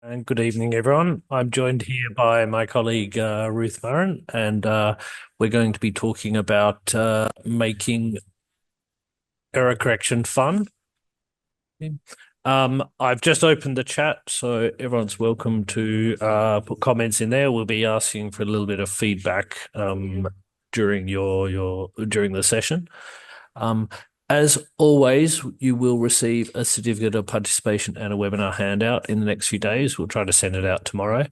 And good evening, everyone. I'm joined here by my colleague Ruth Murren, and we're going to be talking about making error correction fun. I've just opened the chat, so everyone's welcome to put comments in there. We'll be asking for a little bit of feedback during during the session. Um, as always, you will receive a certificate of participation and a webinar handout in the next few days. We'll try to send it out tomorrow.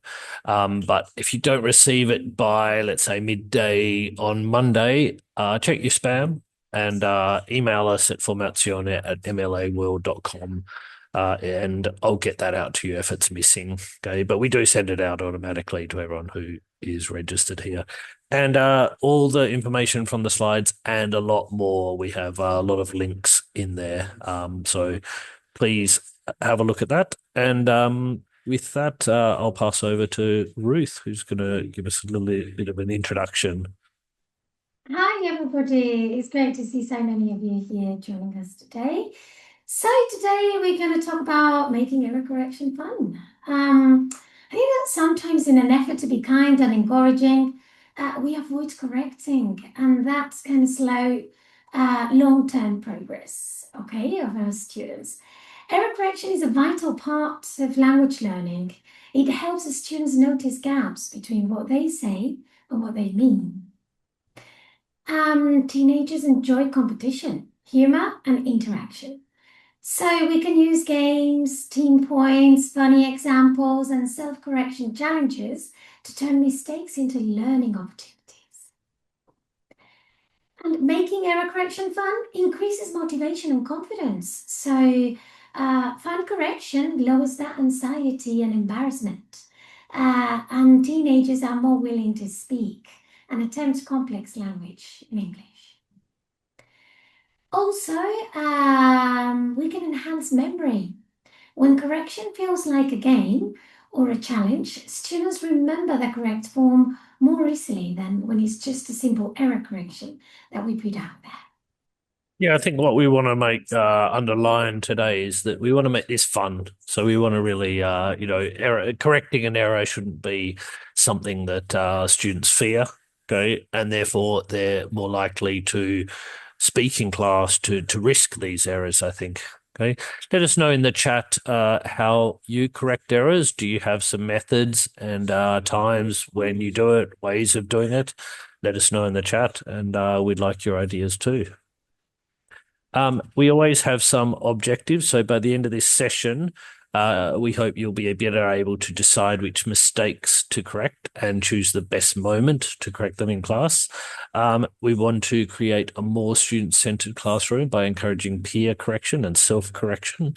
But if you don't receive it by, let's say, midday on Monday, check your spam and email us at formazione@mlaworld.com. And I'll get that out to you if it's missing. Okay. But we do send it out automatically to everyone who is registered here. And all the information from the slides and a lot more. We have a lot of links in there. So please have a look at that. And with that, I'll pass over to Ruth, who's going to give us a little bit of an introduction. Hi, everybody. It's great to see so many of you here joining us today. So today we're going to talk about making error correction fun. I think that sometimes in an effort to be kind and encouraging, we avoid correcting, and that can slow long-term progress, okay, of our students. Error correction is a vital part of language learning. It helps the students notice gaps between what they say and what they mean. Teenagers enjoy competition, humor, and interaction. So we can use games, team points, funny examples, and self-correction challenges to turn mistakes into learning opportunities. And making error correction fun increases motivation and confidence. So fun correction lowers that anxiety and embarrassment. And teenagers are more willing to speak and attempt complex language in English. Also, we can enhance memory. When correction feels like a game or a challenge, students remember the correct form more easily than when it's just a simple error correction that we put out there. Yeah, I think what we want to make underline today is that we want to make this fun. So we want to really, correcting an error shouldn't be something that students fear, okay, and therefore they're more likely to speak in class to risk these errors, I think. Okay. Let us know in the chat how you correct errors. Do you have some methods and times when you do it, ways of doing it? Let us know in the chat, and we'd like your ideas too. We always have some objectives. So by the end of this session, we hope you'll be better able to decide which mistakes to correct and choose the best moment to correct them in class. We want to create a more student-centered classroom by encouraging peer correction and self-correction,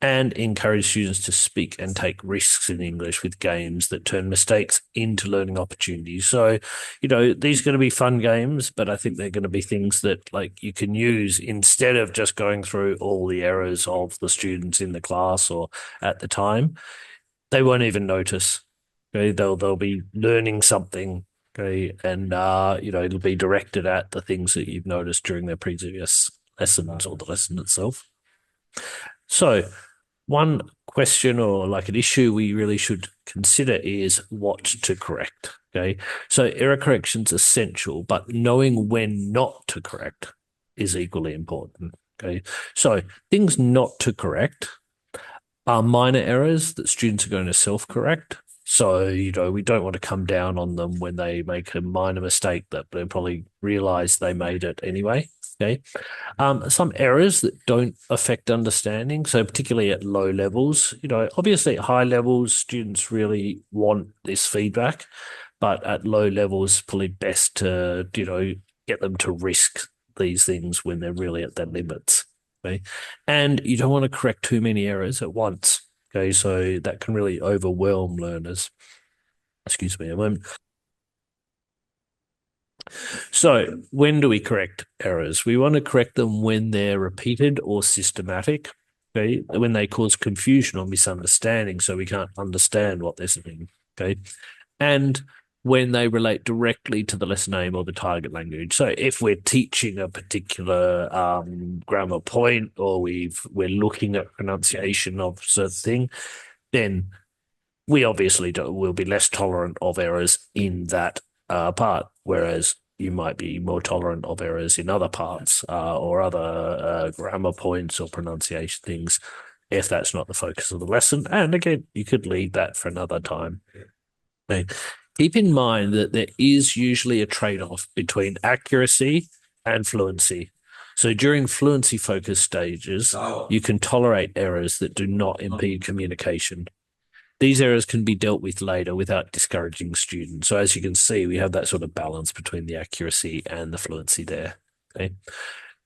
and encourage students to speak and take risks in English with games that turn mistakes into learning opportunities. So, these are going to be fun games, but I think they're going to be things that like you can use instead of just going through all the errors of the students in the class or at the time. They won't even notice. Okay, they'll be learning something. Okay, and it'll be directed at the things that you've noticed during their previous lessons or the lesson itself. So, one question or like an issue we really should consider is what to correct. Okay. So error correction is essential, but knowing when not to correct is equally important. Okay. So things not to correct are minor errors that students are going to self-correct. So, we don't want to come down on them when they make a minor mistake that they probably realize they made it anyway. Okay. Some errors that don't affect understanding. So particularly at low levels, obviously at high levels, students really want this feedback, but at low levels, probably best to, get them to risk these things when they're really at their limits. Okay. And you don't want to correct too many errors at once. Okay. So that can really overwhelm learners. Excuse me a moment. So, when do we correct errors? We want to correct them when they're repeated or systematic, okay? When they cause confusion or misunderstanding, so we can't understand what they're saying, okay? And when they relate directly to the lesson aim or the target language. So, if we're teaching a particular grammar point or we're looking at pronunciation of a certain thing, then we obviously will be less tolerant of errors in that part, whereas you might be more tolerant of errors in other parts or other grammar points or pronunciation things if that's not the focus of the lesson. And again, you could leave that for another time. Okay. Keep in mind that there is usually a trade off between accuracy and fluency. So during fluency focus stages, you can tolerate errors that do not impede communication. These errors can be dealt with later without discouraging students. So as you can see, we have that sort of balance between the accuracy and the fluency there. Okay.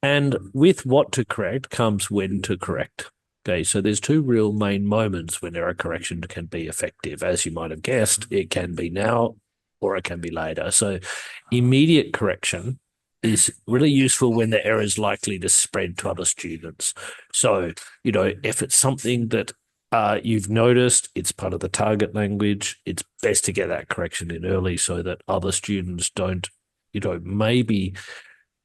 And with what to correct comes when to correct. Okay, so there's two real main moments when error correction can be effective. As you might have guessed, it can be now or it can be later. So immediate correction is really useful when the error is likely to spread to other students. So, if it's something that you've noticed, it's part of the target language, it's best to get that correction in early so that other students don't, maybe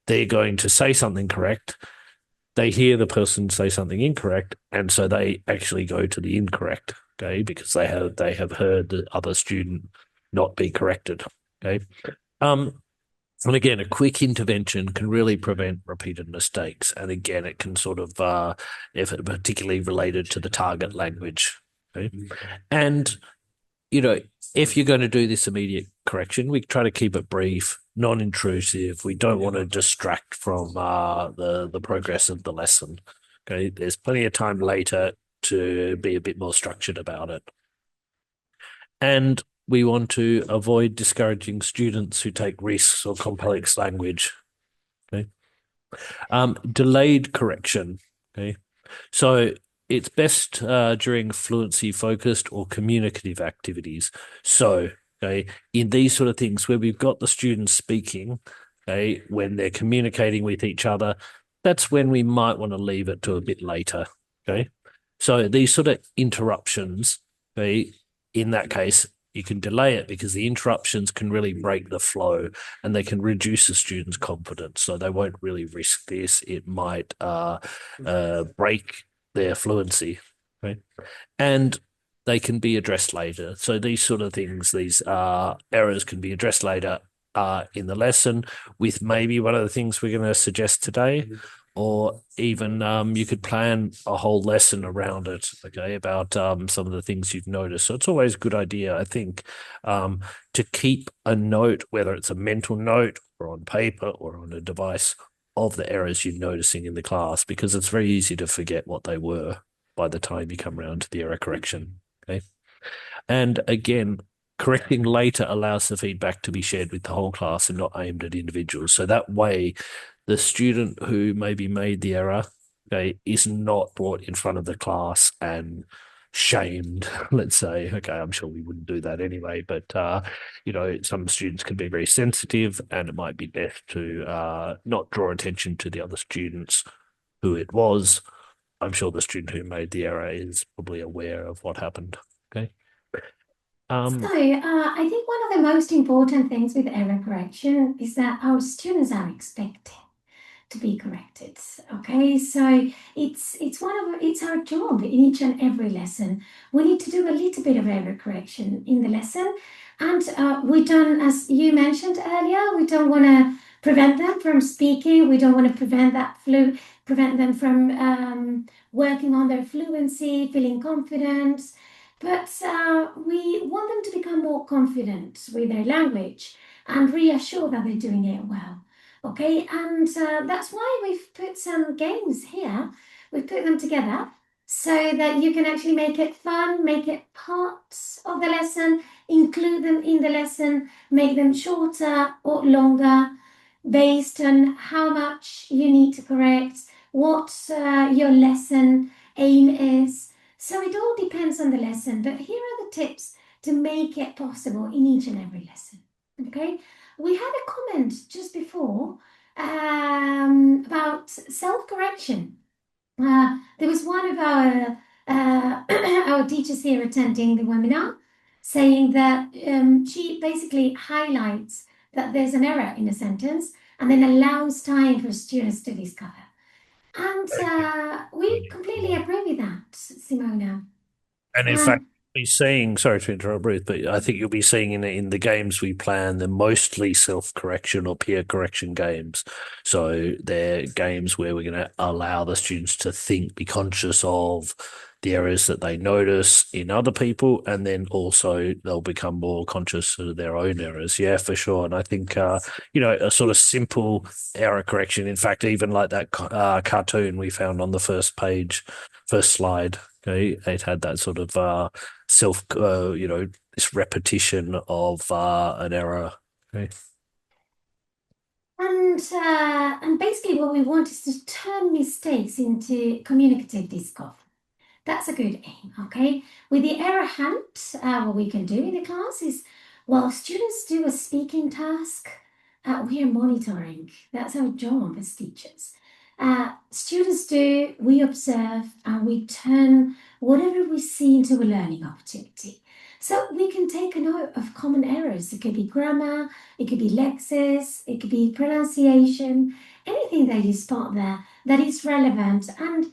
they're going to say something correct. They hear the person say something incorrect, and so they actually go to the incorrect, okay, because they have heard the other student not be corrected. Okay. And again, a quick intervention can really prevent repeated mistakes. And again, it can sort of, if it particularly related to the target language. Okay. And you know, if you're going to do this immediate correction, we try to keep it brief, non-intrusive. We don't want to distract from the progress of the lesson. Okay, there's plenty of time later to be a bit more structured about it, and we want to avoid discouraging students who take risks or complex language. Okay, delayed correction. Okay, so it's best during fluency focused or communicative activities. So, okay, in these sort of things where we've got the students speaking, okay, when they're communicating with each other, that's when we might want to leave it to a bit later. Okay. So these sort of interruptions, okay, in that case, you can delay it because the interruptions can really break the flow and they can reduce the student's confidence. So they won't really risk this. It might break their fluency, right? And they can be addressed later. So these sort of things, these errors can be addressed later in the lesson with maybe one of the things we're going to suggest today, or even you could plan a whole lesson around it, okay, about some of the things you've noticed. So it's always a good idea, I think, to keep a note, whether it's a mental note or on paper or on a device, of the errors you're noticing in the class, because it's very easy to forget what they were by the time you come around to the error correction. Okay. And again, correcting later allows the feedback to be shared with the whole class and not aimed at individuals. So that way, the student who maybe made the error, okay, is not brought in front of the class and shamed, let's say. Okay, I'm sure we wouldn't do that anyway, but some students can be very sensitive, and it might be best to not draw attention to the other students who it was. I'm sure the student who made the error is probably aware of what happened. Okay. I think one of the most important things with error correction is that our students are expecting to be corrected. Okay, so it's our job in each and every lesson. We need to do a little bit of error correction in the lesson, and we don't, as you mentioned earlier, we don't want to prevent them from speaking. We don't want to prevent them from working on their fluency, feeling confident. But we want them to become more confident with their language and reassure that they're doing it well. Okay, and that's why we've put some games here. We've put them together so that you can actually make it fun, make it parts of the lesson, include them in the lesson, make them shorter or longer based on how much you need to correct, what your lesson aim is. So it all depends on the lesson, but here are the tips to make it possible in each and every lesson. Okay, we had a comment just before about self-correction. There was one of our our teachers here attending the webinar saying that she basically highlights that there's an error in a sentence and then allows time for students to discover. And we completely agree with that, Simona. And in fact, Um, Be seeing, sorry to interrupt, Ruth, but I think you'll be seeing in the games we plan, they're mostly self-correction or peer correction games. So they're games where we're going to allow the students to think, be conscious of the errors that they notice in other people, and then also they'll become more conscious of their own errors. Yeah, for sure. And I think, a sort of simple error correction. In fact, even like that cartoon we found on the first page, first slide. Okay, it had that sort of this repetition of an error. Okay. And basically what we want is to turn mistakes into communicative discourse. That's a good aim, okay? With the error hunt, what we can do in the class is, while students do a speaking task, we are monitoring. That's our job as teachers. Students do, we observe, and we turn whatever we see into a learning opportunity. So we can take a note of common errors. It could be grammar, it could be lexis, it could be pronunciation, anything that you spot there that is relevant. And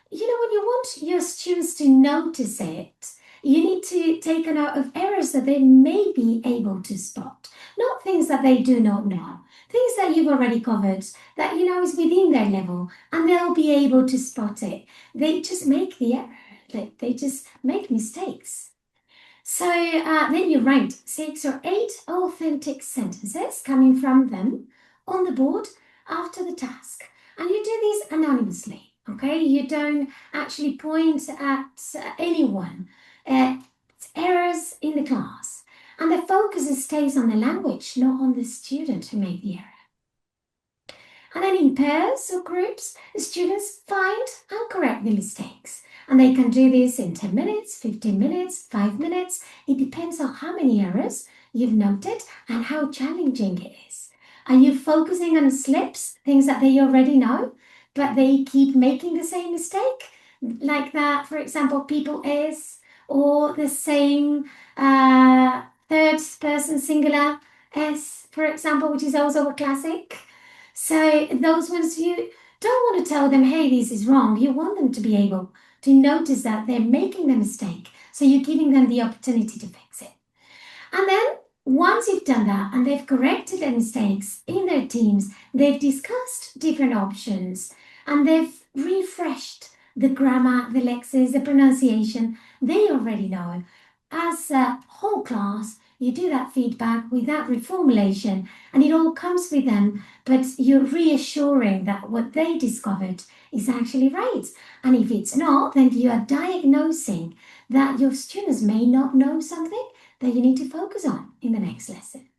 when you want your students to notice it, you need to take a note of errors that they may be able to spot, not things that they do not know, things that you've already covered, that you know is within their level, and they'll be able to spot it. They just make the error, they just make mistakes. So then you write 6 or 8 authentic sentences coming from them on the board after the task. And you do these anonymously, okay? You don't actually point at anyone. It's errors in the class. And the focus stays on the language, not on the student who made the error. And then in pairs or groups, the students find and correct the mistakes. And they can do this in 10 minutes, 15 minutes, 5 minutes. It depends on how many errors you've noted and how challenging it is. Are you focusing on slips, things that they already know, but they keep making the same mistake? Like that, for example, people is, or the same third person singular s, for example, which is also a classic. So those ones you don't want to tell them, hey, this is wrong. You want them to be able to notice that they're making the mistake. So you're giving them the opportunity to fix it. And then once you've done that and they've corrected their mistakes in their teams, they've discussed different options and they've refreshed the grammar, the lexis, the pronunciation they already know. As a whole class, you do that feedback with that reformulation and it all comes with them, but you're reassuring that what they discovered is actually right. And if it's not, then you are diagnosing that your students may not know something that you need to focus on in the next lesson.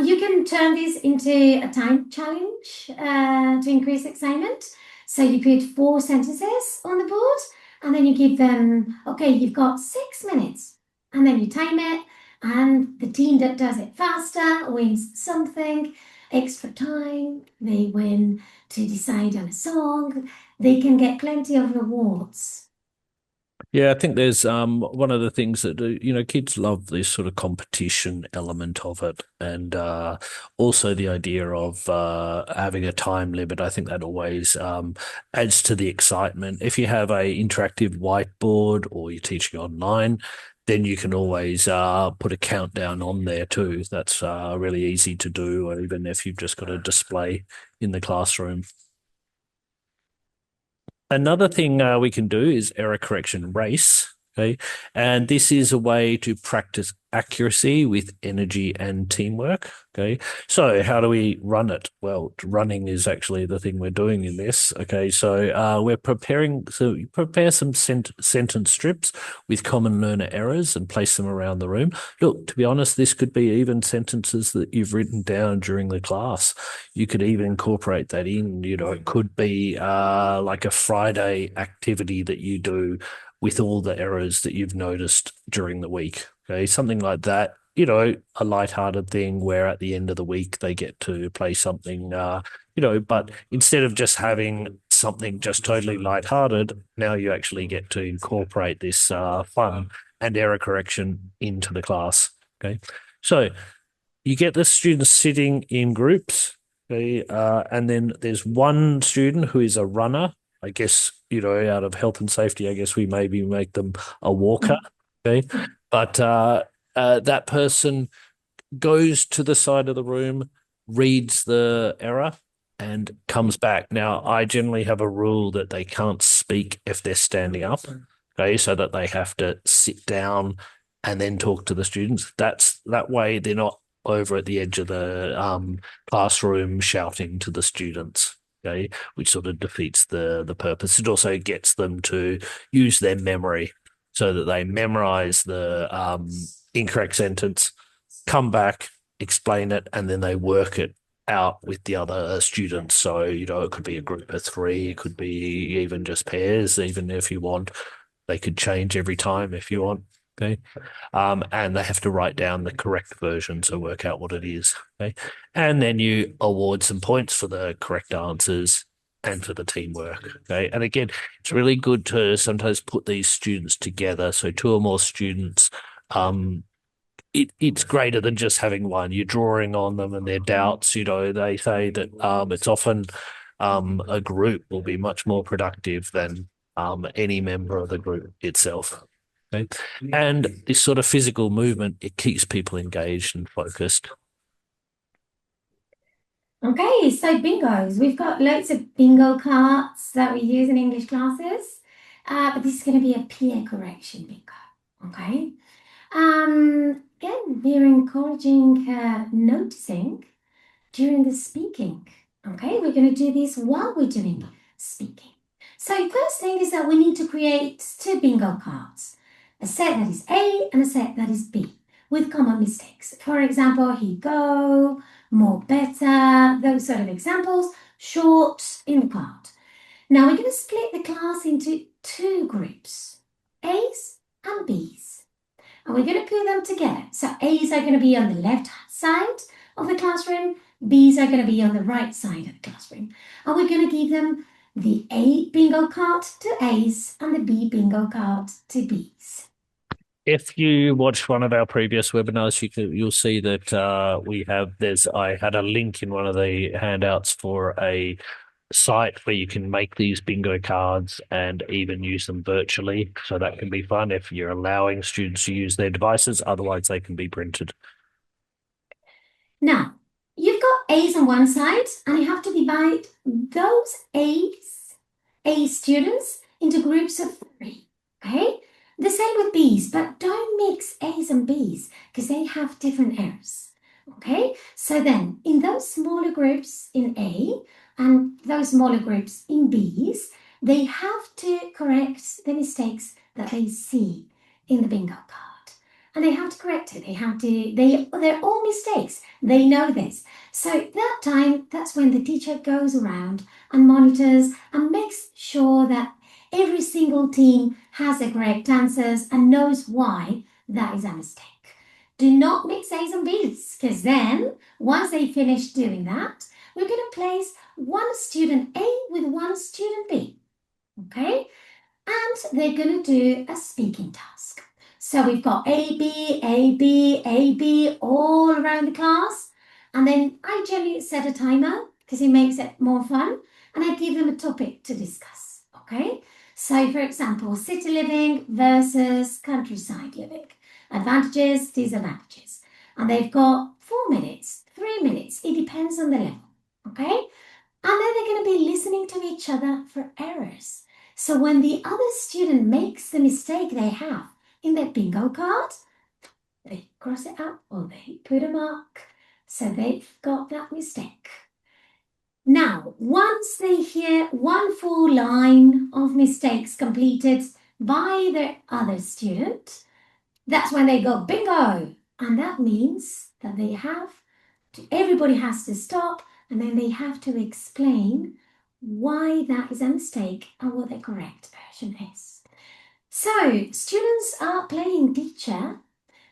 You can turn this into a time challenge to increase excitement. So you put 4 sentences on the board and then you give them, okay, you've got 6 minutes. And then you time it, and the team that does it faster wins something extra time. They win to decide on a song. They can get plenty of rewards. Yeah, I think there's one of the things that kids love this sort of competition element of it, and also the idea of having a time limit. I think that always adds to the excitement. If you have a interactive whiteboard or you're teaching online, then you can always put a countdown on there too. That's really easy to do, or even if you've just got a display in the classroom. Another thing we can do is error correction race. Okay. And this is a way to practice accuracy with energy and teamwork. Okay. So how do we run it? Well, running is actually the thing we're doing in this. Okay. So you prepare some sentence strips with common learner errors and place them around the room. Look, to be honest, this could be even sentences that you've written down during the class. You could even incorporate that in. It could be like a Friday activity that you do with all the errors that you've noticed during the week. Okay, something like that. A light-hearted thing where at the end of the week they get to play something. But instead of just having something just totally light-hearted, now you actually get to incorporate this fun and error correction into the class. Okay, so you get the students sitting in groups. Okay, and then there's one student who is a runner I guess, out of health and safety, I guess we maybe make them a walker. Okay. But that person goes to the side of the room, reads the error, and comes back. Now, I generally have a rule that they can't speak if they're standing up, okay, so that they have to sit down and then talk to the students. That way they're not over at the edge of the classroom shouting to the students. Okay, which sort of defeats the purpose. It also gets them to use their memory so that they memorize the incorrect sentence, come back, explain it, and then they work it out with the other students. So, it could be a group of three, it could be even just pairs, even if you want. They could change every time if you want. Okay. And they have to write down the correct version, so work out what it is. Okay. And then you award some points for the correct answers and for the teamwork. Okay. And again, it's really good to sometimes put these students together. So two or more students, it's greater than just having one. You're drawing on them and their doubts. They say that it's often a group will be much more productive than any member of the group itself. Okay? And this sort of physical movement, it keeps people engaged and focused. Okay, so bingos. We've got loads of bingo cards that we use in English classes, but this is going to be a peer correction bingo. Okay. Again, we're encouraging noticing during the speaking. Okay, we're going to do this while we're doing speaking. So first thing is that we need to create two bingo cards, a set that is A and a set that is B with common mistakes. For example, here you go, more, better, those sort of examples, short in the card. Now we're going to split the class into two groups, A's and B's. And we're going to put them together. So A's are going to be on the left side of the classroom, B's are going to be on the right side of the classroom. And we're going to give them the A bingo card to A's and the B bingo card to B's. If you watch one of our previous webinars, you'll see that I had a link in one of the handouts for a site where you can make these bingo cards and even use them virtually. So that can be fun if you're allowing students to use their devices. Otherwise, they can be printed. Now, you've got A's on one side, and you have to divide those A students, into groups of three, okay? The same with B's, but don't mix A's and B's because they have different errors, okay? So then, in those smaller groups in A and those smaller groups in B's, they have to correct the mistakes that they see in the bingo card. And they have to correct it. They're all mistakes. They know this. So that time, that's when the teacher goes around and monitors and makes sure that every single team has the correct answers and knows why that is a mistake. Do not mix A's and B's, because then, once they finish doing that, we're going to place one student A with one student B, okay? And they're going to do a speaking task. So we've got A, B, A, B, A, B all around the class. And then I generally set a timer because it makes it more fun. And I give them a topic to discuss, okay? So for example, city living versus countryside living. Advantages, disadvantages. And they've got 4 minutes, 3 minutes. It depends on the level, okay? And then they're going to be listening to each other for errors. So when the other student makes the mistake they have in their bingo card, they cross it out or they put a mark. So they've got that mistake. Now, once they hear one full line of mistakes completed by the other student, that's when they go bingo. And that means that everybody has to stop and then they have to explain why that is a mistake and what the correct version is. So, students are playing teacher.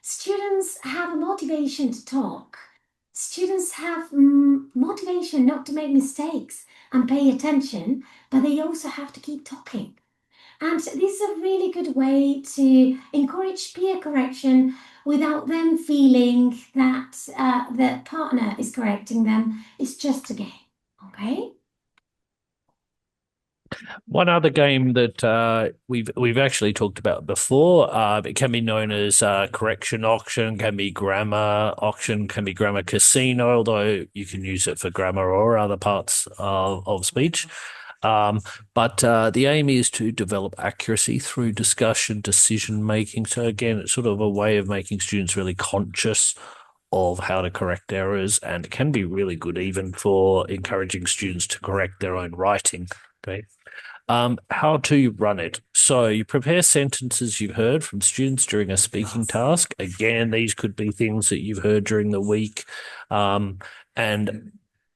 Students have a motivation to talk. Students have motivation not to make mistakes and pay attention, but they also have to keep talking. And this is a really good way to encourage peer correction without them feeling that the partner is correcting them. It's just a game, okay? One other game that we've actually talked about before, it can be known as correction auction, can be grammar auction, can be grammar casino, although you can use it for grammar or other parts of speech. Um, but the aim is to develop accuracy through discussion, decision making. So again, it's sort of a way of making students really conscious of how to correct errors, and it can be really good even for encouraging students to correct their own writing. Okay. How to run it. So you prepare sentences you've heard from students during a speaking task. Again, these could be things that you've heard during the week. And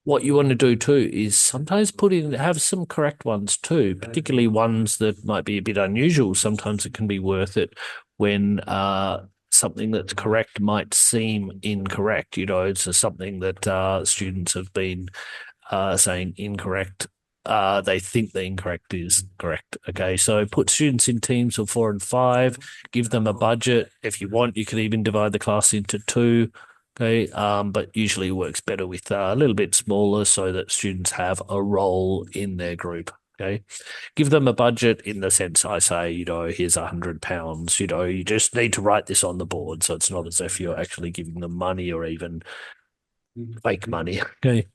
what you want to do too is sometimes have some correct ones too, particularly ones that might be a bit unusual. Sometimes it can be worth it when something that's correct might seem incorrect. It's something that students have been saying incorrect. They think the incorrect is correct. Okay, so put students in teams of 4 and 5, give them a budget. If you want, you could even divide the class into two. Okay, but usually it works better with a little bit smaller so that students have a role in their group. Okay, give them a budget in the sense I say, here's £100. You just need to write this on the board, so it's not as if you're actually giving them money or even fake money. Okay.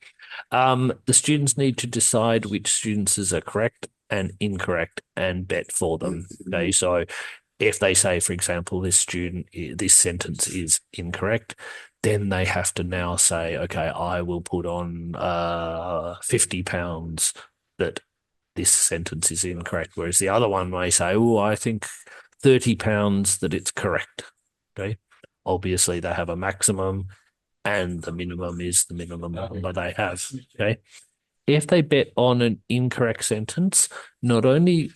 The students need to decide which students are correct and incorrect and bet for them. Okay, so if they say, for example, this sentence is incorrect, then they have to now say, okay, I will put on £50 that this sentence is incorrect. Whereas the other one may say, oh, I think £30 that it's correct. Okay, obviously they have a maximum and the minimum is the minimum number they have. Okay. If they bet on an incorrect sentence, not only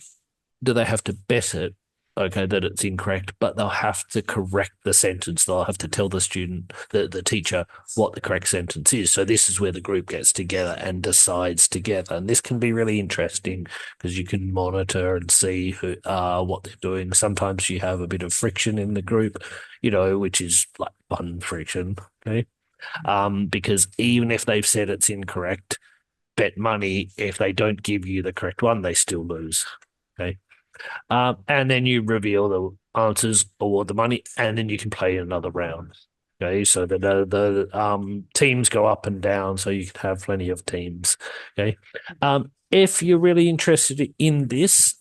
do they have to bet it, okay, that it's incorrect, but they'll have to correct the sentence. They'll have to tell the student, the teacher, what the correct sentence is. So this is where the group gets together and decides together. And this can be really interesting because you can monitor and see what they're doing. Sometimes you have a bit of friction in the group, which is like fun friction. Okay. Because even if they've said it's incorrect, bet money if they don't give you the correct one, they still lose. Okay. And then you reveal the answers, award the money, and then you can play another round. Okay, so the teams go up and down, so you can have plenty of teams. Okay, if you're really interested in this,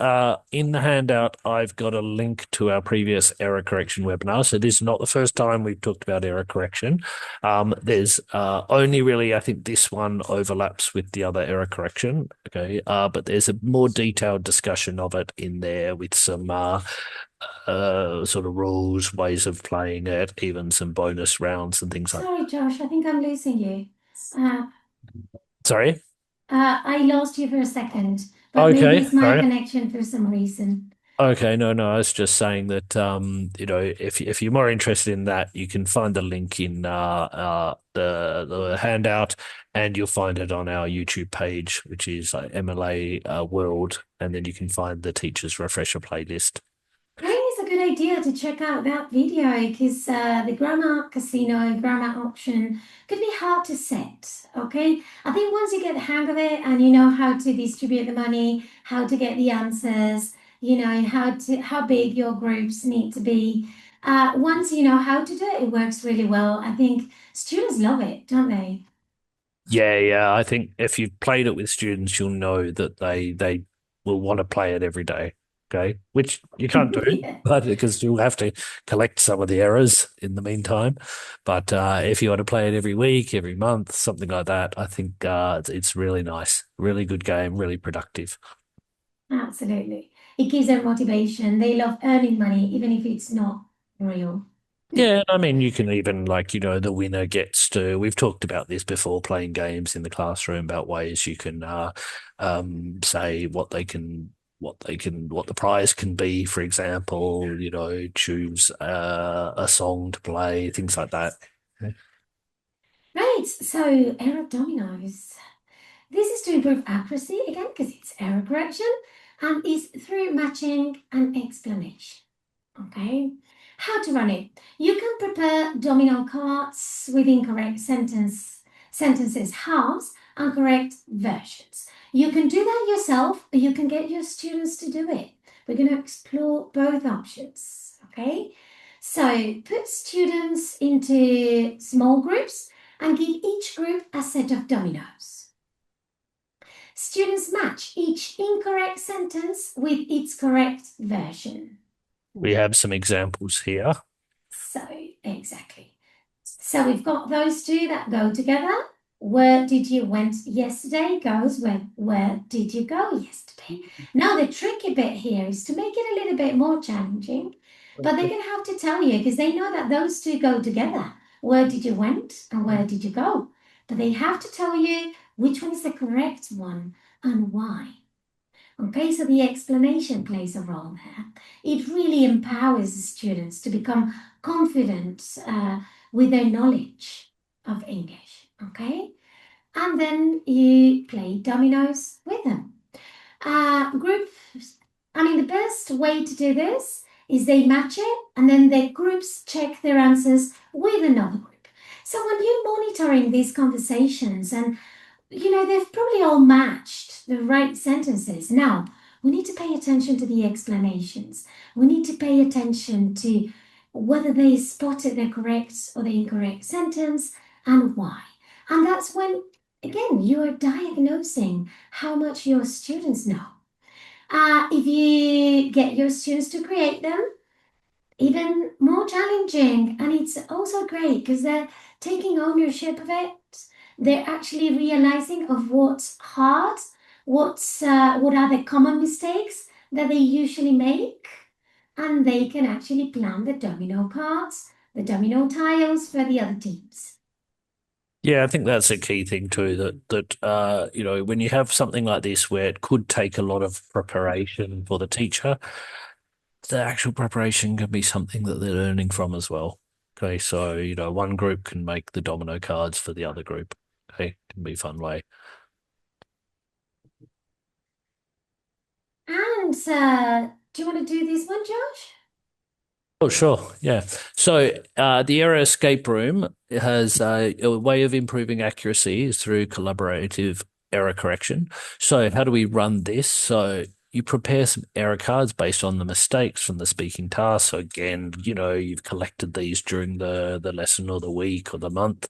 in the handout, I've got a link to our previous error correction webinar. So this is not the first time we've talked about error correction. There's only really, I think this one overlaps with the other error correction. Okay, but there's a more detailed discussion of it in there with some sort of rules, ways of playing it, even some bonus rounds and things like that. Sorry, Josh, I think I'm losing you. Uh, Sorry? I lost you for a second, but maybe Okay, it's my sorry. connection for some reason. Okay, no, I was just saying that if you're more interested in that, you can find the link in the handout, and you'll find it on our YouTube page, which is MLA World, and then you can find the teachers refresher playlist. I think it's a good idea to check out that video because the grammar casino, grammar option could be hard to set. Okay, I think once you get the hang of it and you know how to distribute the money, how to get the answers, how big your groups need to be. Once you know how to do it, it works really well. I think students love it, don't they? Yeah. I think if you've played it with students, you'll know that they will want to play it every day. Okay, which you can't do, Yeah. but because you'll have to collect some of the errors in the meantime. But if you want to play it every week, every month, something like that, I think it's really nice, really good game, really productive. Absolutely. It gives them motivation. They love earning money, even if it's not real. Yeah, I mean, you can even the winner gets to. We've talked about this before, playing games in the classroom about ways you can say what the prize can be. For example, choose a song to play, things like that. Right, so error dominoes. This is to improve accuracy again because it's error correction and is through matching and explanation. Okay, how to run it? You can prepare domino cards with incorrect sentences, halves, and correct versions. You can do that yourself, or you can get your students to do it. We're going to explore both options, okay? So put students into small groups and give each group a set of dominoes. Students match each incorrect sentence with its correct version. We have some examples here. So, exactly. So we've got those two that go together. Where did you went yesterday goes where did you go yesterday? Now the tricky bit here is to make it a little bit more challenging, but they're gonna have to tell you because they know that those two go together. Where did you went and where did you go? But they have to tell you which one is the correct one and why. Okay, so the explanation plays a role there. It really empowers the students to become confident with their knowledge of English. Okay, and then you play dominoes with them. Groups, I mean, the best way to do this is they match it and then the groups check their answers with another group. So when you're monitoring these conversations and they've probably all matched the right sentences. Now, we need to pay attention to the explanations. We need to pay attention to whether they spotted the correct or the incorrect sentence and why. And that's when, again, you are diagnosing how much your students know. If you get your students to create them, even more challenging. And it's also great because they're taking ownership of it. They're actually realizing of what's hard, what are the common mistakes that they usually make, and they can actually plan the domino parts, the domino tiles for the other teams. Yeah, I think that's a key thing too. That when you have something like this where it could take a lot of preparation for the teacher, the actual preparation can be something that they're learning from as well. Okay, so one group can make the domino cards for the other group. Okay, can be a fun way. And do you want to do this one, Josh? Oh, sure. Yeah. So the error escape room has a way of improving accuracy is through collaborative error correction. So how do we run this? So you prepare some error cards based on the mistakes from the speaking task. So again, you've collected these during the lesson or the week or the month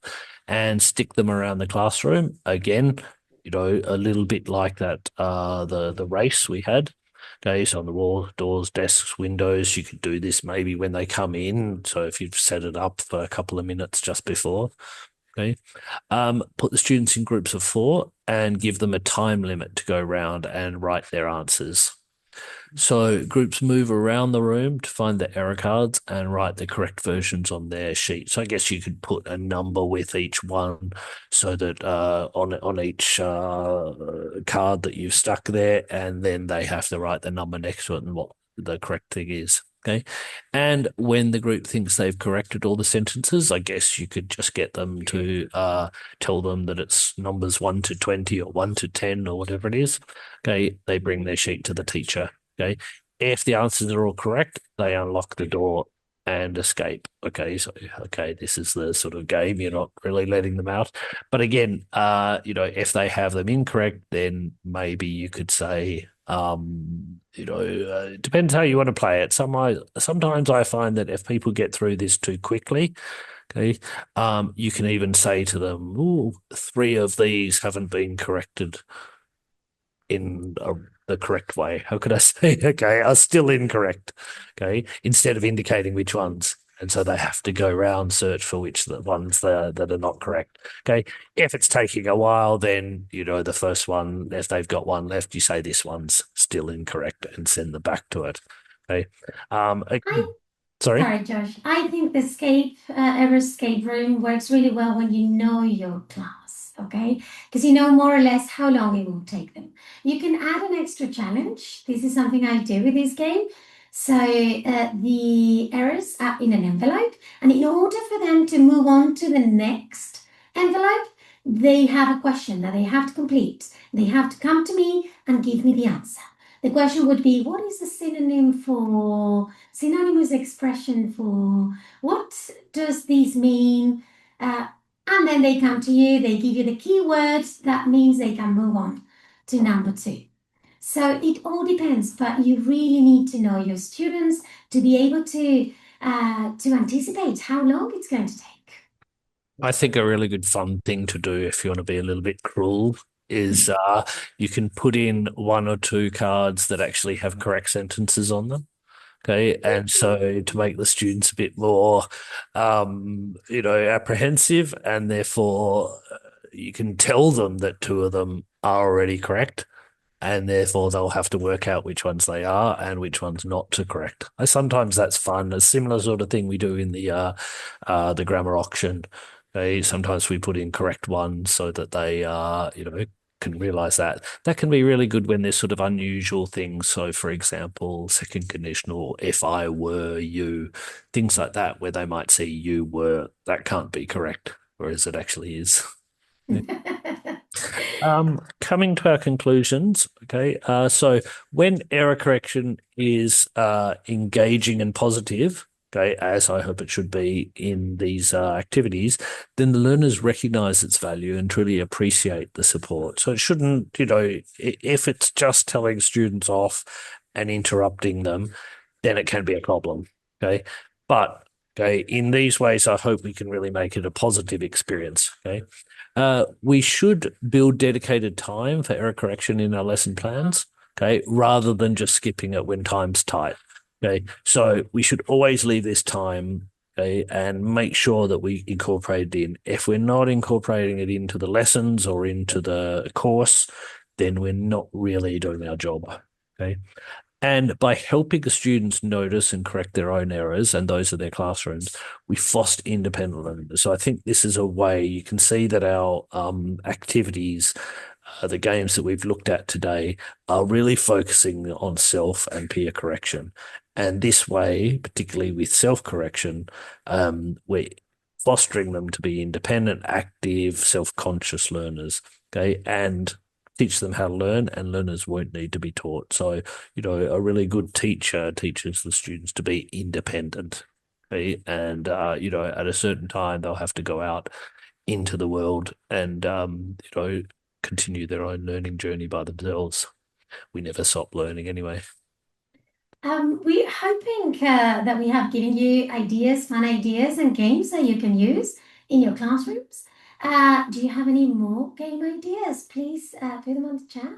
and stick them around the classroom. Again, a little bit like that the race we had. Okay, so on the wall, doors, desks, windows, you could do this maybe when they come in. So if you've set it up for a couple of minutes just before, okay. Put the students in groups of 4 and give them a time limit to go around and write their answers. So groups move around the room to find the error cards and write the correct versions on their sheet. So I guess you could put a number with each one so that on each card that you've stuck there, and then they have to write the number next to it and what the correct thing is. Okay. And when the group thinks they've corrected all the sentences, I guess you could just get them to tell them that it's numbers 1 to 20 or 1 to 10 or whatever it is. Okay. They bring their sheet to the teacher. Okay. If the answers are all correct, they unlock the door and escape. Okay. So, okay, this is the sort of game. You're not really letting them out. But again, if they have them incorrect, then maybe you could say, it depends how you want to play it. Sometimes I find that if people get through this too quickly, okay, you can even say to them, "Ooh, 3 of these haven't been corrected in the correct way." How could I say? Okay, are still incorrect. Okay, instead of indicating which ones. And so they have to go around search for which the ones that are not correct. Okay. If it's taking a while, then the first one, if they've got one left, you say this one's still incorrect and send them back to it. Okay. Um, uh, I sorry. Sorry, Josh. I think the error escape room works really well when you know your class, okay? Because you know more or less how long it will take them. You can add an extra challenge. This is something I do with this game. So the errors are in an envelope, and in order for them to move on to the next envelope, they have a question that they have to complete. They have to come to me and give me the answer. The question would be, what is the synonymous expression for what does this mean? And then they come to you, they give you the keywords, that means they can move on to number two. So it all depends, but you really need to know your students to be able to anticipate how long it's going to take. I think a really good fun thing to do if you want to be a little bit cruel is you can put in one or two cards that actually have correct sentences on them. Okay. And so to make the students a bit more, apprehensive, and therefore you can tell them that two of them are already correct, and therefore they'll have to work out which ones they are and which ones not to correct. Sometimes that's fun. A similar sort of thing we do in the grammar auction. Okay, sometimes we put in correct ones so that they can realize that. That can be really good when there's sort of unusual things. So, for example, second conditional, if I were you, things like that, where they might see you were, that can't be correct, whereas it actually is. Coming to our conclusions, okay. So when error correction is engaging and positive, okay, as I hope it should be in these activities, then the learners recognize its value and truly appreciate the support. So it shouldn't, if it's just telling students off and interrupting them, then it can be a problem, okay. But okay, in these ways, I hope we can really make it a positive experience, okay. We should build dedicated time for error correction in our lesson plans, okay, rather than just skipping it when time's tight. Okay, so we should always leave this time, okay, and make sure that we incorporate it in. If we're not incorporating it into the lessons or into the course, then we're not really doing our job. Okay. And by helping the students notice and correct their own errors and those of their classrooms, we foster independent learning. So I think this is a way you can see that our activities, the games that we've looked at today, are really focusing on self and peer correction. And this way, particularly with self-correction, we're fostering them to be independent, active, self-conscious learners. Okay. And teach them how to learn, and learners won't need to be taught. So, a really good teacher teaches the students to be independent. Okay? And, at a certain time, they'll have to go out into the world and, continue their own learning journey by themselves. We never stop learning anyway. We're hoping that we have given you ideas, fun ideas, and games that you can use in your classrooms. Do you have any more game ideas? Please put them on the chat.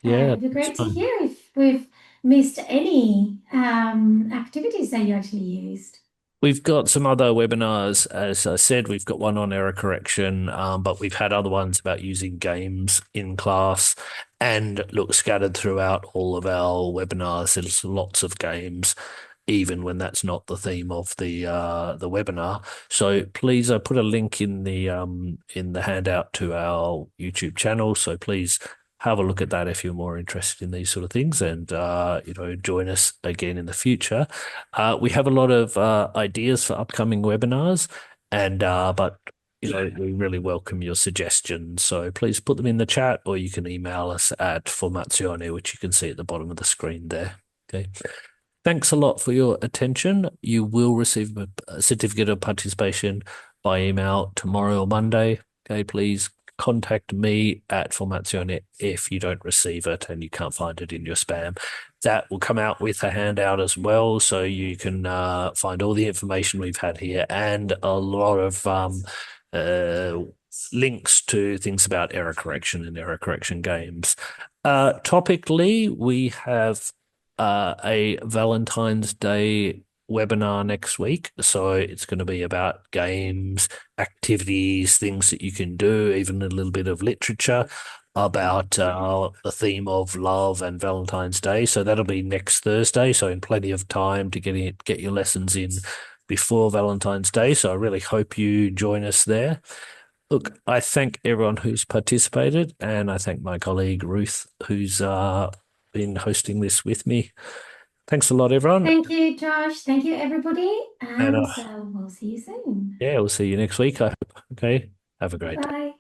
Yeah, It'd be it's great to fun. hear if we've missed any activities that you actually used. We've got some other webinars. As I said, we've got one on error correction, but we've had other ones about using games in class. And look, scattered throughout all of our webinars, there's lots of games, even when that's not the theme of the webinar. So please, I put a link in the handout to our YouTube channel. So please have a look at that if you're more interested in these sort of things, and join us again in the future. We have a lot of ideas for upcoming webinars, and but we really welcome your suggestions. So please put them in the chat, or you can email us at formazione, which you can see at the bottom of the screen there. Okay. Thanks a lot for your attention. You will receive a certificate of participation by email tomorrow or Monday. Okay, please contact me at Formazione if you don't receive it and you can't find it in your spam. That will come out with a handout as well, so you can find all the information we've had here and a lot of uh, links to things about error correction and error correction games. Topically, we have a Valentine's Day webinar next week. So it's going to be about games, activities, things that you can do, even a little bit of literature about the theme of love and Valentine's Day. So that'll be next Thursday. So in plenty of time to get your lessons in before Valentine's Day. So I really hope you join us there. Look, I thank everyone who's participated, and I thank my colleague Ruth, who's been hosting this with me. Thanks a lot, everyone. Thank you, Josh. Thank you, everybody. And And we'll see you soon. yeah, we'll see you next week, I hope. Okay. Have a great day. Bye.